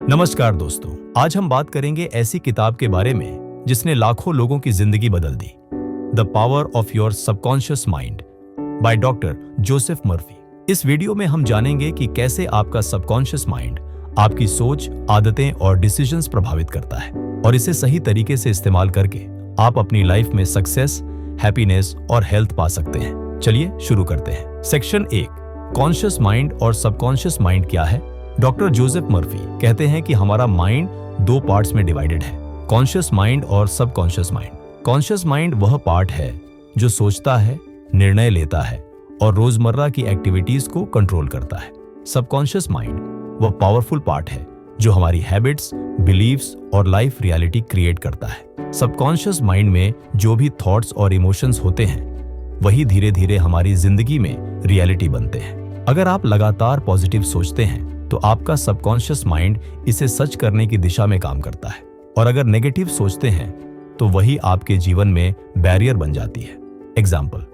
नमस्कार दोस्तों, आज हम बात करेंगे ऐसी किताब के बारे में जिसने लाखों लोगों की जिंदगी बदल दी। The power of your subconscious mind by doctor Joseph Murphy. इस वीडियो में हम जानेंगे कि कैसे आपका सबकॉन्शियस माइंड आपकी सोच, आदतें और डिसीजंस प्रभावित करता है और इसे सही तरीके से इस्तेमाल करके आप अपनी लाइफ में सक्सेस, हैप्पीनेस और हेल्थ पा सकते हैं। चलिए शुरू करते हैं। सेक्शन 1, कॉन्शियस माइंड और सबकॉन्शियस माइंड क्या है। डॉक्टर जोसेफ मर्फी कहते हैं कि हमारा माइंड दो पार्ट्स में डिवाइडेड है, कॉन्शियस माइंड और सबकॉन्शियस माइंड। कॉन्शियस माइंड वह पार्ट है जो सोचता है, निर्णय लेता है और रोजमर्रा की एक्टिविटीज को कंट्रोल करता है। सबकॉन्शियस माइंड वह पावरफुल पार्ट है जो हमारी हैबिट्स, बिलीव्स और लाइफ रियलिटी क्रिएट करता है। सबकॉन्शियस माइंड में जो भी थॉट्स और इमोशंस होते हैं वही धीरे धीरे हमारी जिंदगी में रियलिटी बनते हैं। अगर आप लगातार पॉजिटिव सोचते हैं तो आपका सबकॉन्शियस माइंड इसे सच करने की दिशा में काम करता है, और अगर नेगेटिव सोचते हैं तो वही आपके जीवन में बैरियर बन जाती है। एग्जाम्पल,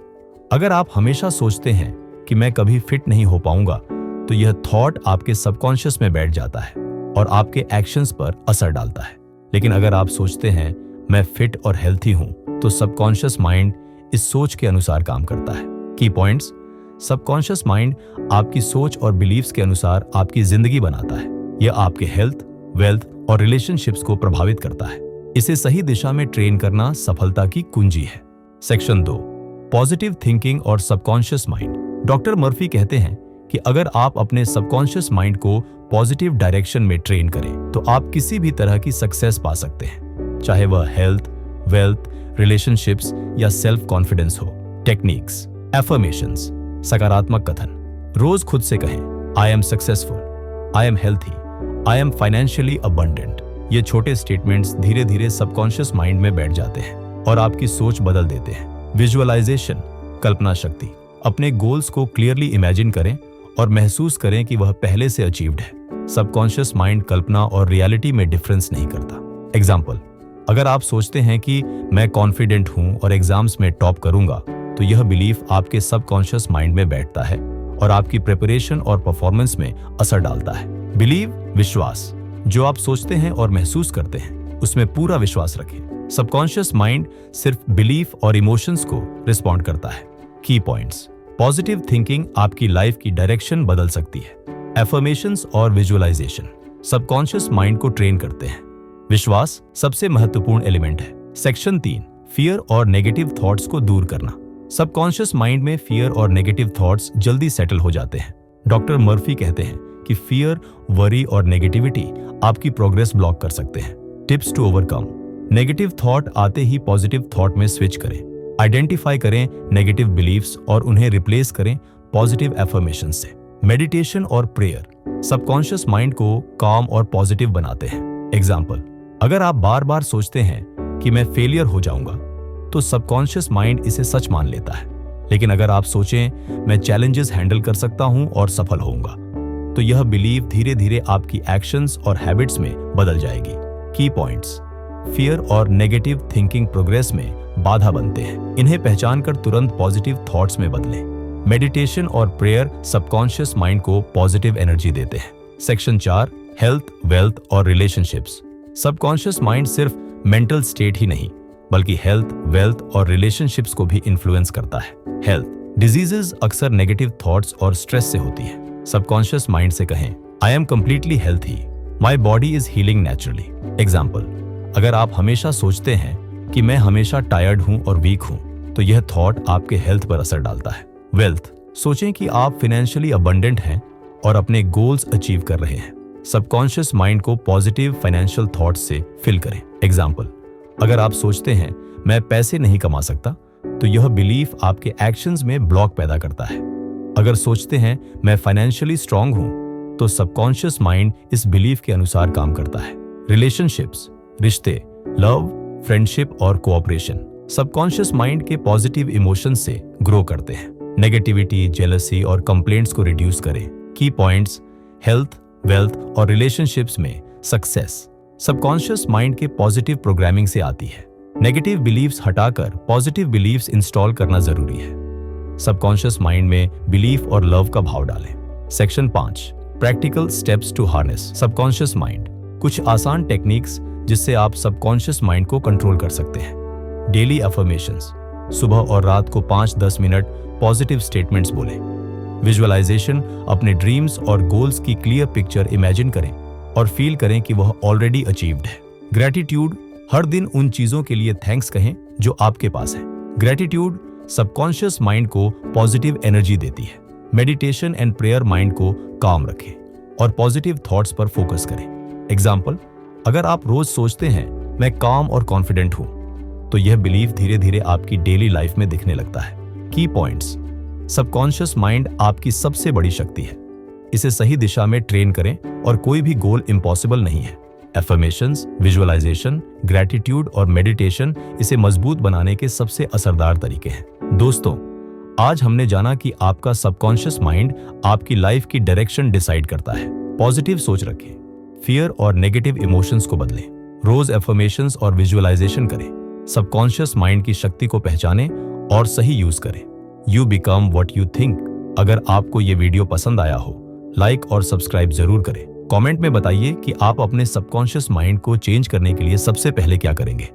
अगर आप हमेशा सोचते हैं कि मैं कभी फिट नहीं हो पाऊंगा तो यह थॉट आपके सबकॉन्शियस में बैठ जाता है और आपके एक्शंस पर असर डालता है। लेकिन अगर आप सोचते हैं मैं फिट और हेल्थी हूं तो सबकॉन्शियस माइंड इस सोच के अनुसार काम करता है। की पॉइंट्स, सबकॉन्शियस माइंड आपकी सोच और बिलीव्स के अनुसार आपकी जिंदगी बनाता है। यह आपके हेल्थ, वेल्थ और रिलेशनशिप्स को प्रभावित करता है। इसे सही दिशा में ट्रेन करना सफलता की कुंजी है। सेक्शन 2, पॉजिटिव थिंकिंग और सबकॉन्शियस माइंड। डॉक्टर मर्फी कहते हैं कि अगर आप अपने सबकॉन्शियस माइंड को पॉजिटिव डायरेक्शन में ट्रेन करें तो आप किसी भी तरह की सक्सेस पा सकते हैं, चाहे वह हेल्थ, वेल्थ, रिलेशनशिप्स या सेल्फ कॉन्फिडेंस हो। टेक्निक्स, एफर्मेशंस, सकारात्मक कथन। रोज खुद से कहें, I am successful, I am healthy, I am financially abundant. ये छोटे स्टेटमेंट्स धीरे धीरे सबकॉन्शियस माइंड में बैठ जाते हैं और आपकी सोच बदल देते हैं। विजुअलाइजेशन, कल्पना शक्ति। अपने गोल्स को क्लियरली इमेजिन करें और महसूस करें कि वह पहले से अचीव्ड है। सबकॉन्शियस माइंड कल्पना और रियलिटी में डिफरेंस नहीं करता। एग्जाम्पल, अगर आप सोचते हैं कि मैं कॉन्फिडेंट हूं और एग्जाम्स में टॉप करूंगा तो यह बिलीफ आपके सबकॉन्शियस माइंड में बैठता है और आपकी प्रिपरेशन और परफॉर्मेंस में असर डालता है। बिलीव, विश्वास। जो आप सोचते हैं और महसूस करते हैं उसमें पूरा विश्वास रखें। सबकॉन्शियस माइंड सिर्फ बिलीफ और इमोशंस को रिस्पॉन्ड करता है। की पॉइंट्स, पॉजिटिव थिंकिंग आपकी लाइफ की डायरेक्शन बदल सकती है। एफर्मेशंस और विजुअलाइजेशन सबकॉन्शियस माइंड को ट्रेन करते हैं। विश्वास सबसे महत्वपूर्ण एलिमेंट है। सेक्शन 3, फियर और नेगेटिव थॉट्स को दूर करना। सबकॉन्शियस माइंड में फियर और नेगेटिव थॉट्स जल्दी सेटल हो जाते हैं। डॉक्टर मर्फी कहते हैं कि फियर, वरी और नेगेटिविटी आपकी प्रोग्रेस ब्लॉक कर सकते हैं। Tips to overcome, negative thought आते ही पॉजिटिव थॉट में स्विच करें। आइडेंटिफाई करें नेगेटिव बिलीव्स और उन्हें रिप्लेस करें पॉजिटिव एफर्मेशन से। मेडिटेशन और प्रेयर सबकॉन्शियस माइंड को काम और पॉजिटिव बनाते हैं। एग्जाम्पल, अगर आप बार बार सोचते हैं कि मैं फेलियर हो जाऊंगा तो सबकॉन्शियस माइंड इसे सच मान लेता है। लेकिन अगर आप सोचें मैं चैलेंजेस हैंडल कर सकता हूं और सफल होऊंगा तो यह बिलीव धीरे धीरे आपकी एक्शंस और हैबिट्स में बदल जाएगी। की पॉइंट्स, फियर और नेगेटिव थिंकिंग प्रोग्रेस में बाधा बनते हैं। इन्हें पहचान कर तुरंत पॉजिटिव थॉट्स में बदलें। मेडिटेशन और प्रेयर सबकॉन्शियस माइंड को पॉजिटिव एनर्जी देते हैं। सेक्शन 4, हेल्थ, वेल्थ और रिलेशनशिप्स। सबकॉन्शियस माइंड सिर्फ मेंटल स्टेट ही नहीं बल्कि हेल्थ, वेल्थ और रिलेशनशिप्स को भी इन्फ्लुएंस करता है। हेल्थ, डिजीजेस अक्सर नेगेटिव थॉट्स और स्ट्रेस से होती है। सबकॉन्शियस माइंड से कहें, I am completely healthy, my body is healing naturally. Example, अगर आप हमेशा सोचते हैं कि मैं हमेशा टायर्ड हूं और वीक हूं तो यह थॉट आपके हेल्थ पर असर डालता है। वेल्थ, सोचें कि आप फाइनेंशियली अबंडेंट हैं और अपने गोल्स अचीव कर रहे हैं। सबकॉन्शियस माइंड को पॉजिटिव फाइनेंशियल थॉट्स से फिल करें। एग्जाम्पल, अगर आप सोचते हैं मैं पैसे नहीं कमा सकता तो यह बिलीफ आपके एक्शंस में ब्लॉक पैदा करता है। अगर सोचते हैं मैं फाइनेंशियली स्ट्रांग हूं तो सबकॉन्शियस माइंड इस बिलीफ के अनुसार काम करता है। रिलेशनशिप्स, रिश्ते, लव, फ्रेंडशिप और कोऑपरेशन सबकॉन्शियस माइंड के पॉजिटिव इमोशंस से ग्रो करते हैं। नेगेटिविटी, जेलसी और कंप्लेंट्स को रिड्यूस करें। की पॉइंट्स, हेल्थ, वेल्थ और रिलेशनशिप्स में सक्सेस सबकॉन्शियस माइंड के पॉजिटिव प्रोग्रामिंग से आती है। नेगेटिव बिलीव्स हटाकर पॉजिटिव बिलीव्स इंस्टॉल करना जरूरी है। सबकॉन्शियस माइंड में बिलीफ और लव का भाव डालें। Section 5, practical steps to harness subconscious mind. कुछ आसान टेक्निक्स जिससे आप सबकॉन्शियस माइंड को कंट्रोल कर सकते हैं। डेली अफर्मेशंस, सुबह और रात को 5-10 मिनट पॉजिटिव स्टेटमेंट्स बोलें। विजुअलाइजेशन, अपने ड्रीम्स और गोल्स की क्लियर पिक्चर इमेजिन करें और फील करें कि वह ऑलरेडी अचीव्ड है। ग्रैटिट्यूड, हर दिन उन चीजों के लिए थैंक्स कहें जो आपके पास है। ग्रैटिट्यूड सबकॉन्शियस माइंड को पॉजिटिव एनर्जी देती है। मेडिटेशन एंड प्रेयर माइंड को काम रखें और पॉजिटिव थॉट्स पर फोकस करें। एग्जाम्पल, अगर आप रोज सोचते हैं मैं काम और कॉन्फिडेंट हूं, तो यह बिलीफ धीरे धीरे आपकी डेली लाइफ में दिखने लगता है। की पॉइंट्स, सबकॉन्शियस माइंड आपकी सबसे बड़ी शक्ति है। इसे सही दिशा में ट्रेन करें और कोई भी गोल इम्पॉसिबल नहीं है। एफर्मेशंस, विजुअलाइजेशन, ग्रैटिट्यूड और मेडिटेशन इसे मजबूत बनाने के सबसे असरदार तरीके हैं। दोस्तों, आज हमने जाना कि आपका सबकॉन्शियस माइंड आपकी लाइफ की डायरेक्शन डिसाइड करता है। पॉजिटिव सोच रखें, फियर और नेगेटिव इमोशंस को बदलें, रोज एफर्मेशंस और विजुअलाइजेशन करें, सबकॉन्शियस माइंड की शक्ति को पहचानें और सही यूज करें। You become what you think. अगर आपको ये वीडियो पसंद आया हो, लाइक और सब्सक्राइब जरूर करें। कमेंट में बताइए कि आप अपने सबकॉन्शियस माइंड को चेंज करने के लिए सबसे पहले क्या करेंगे।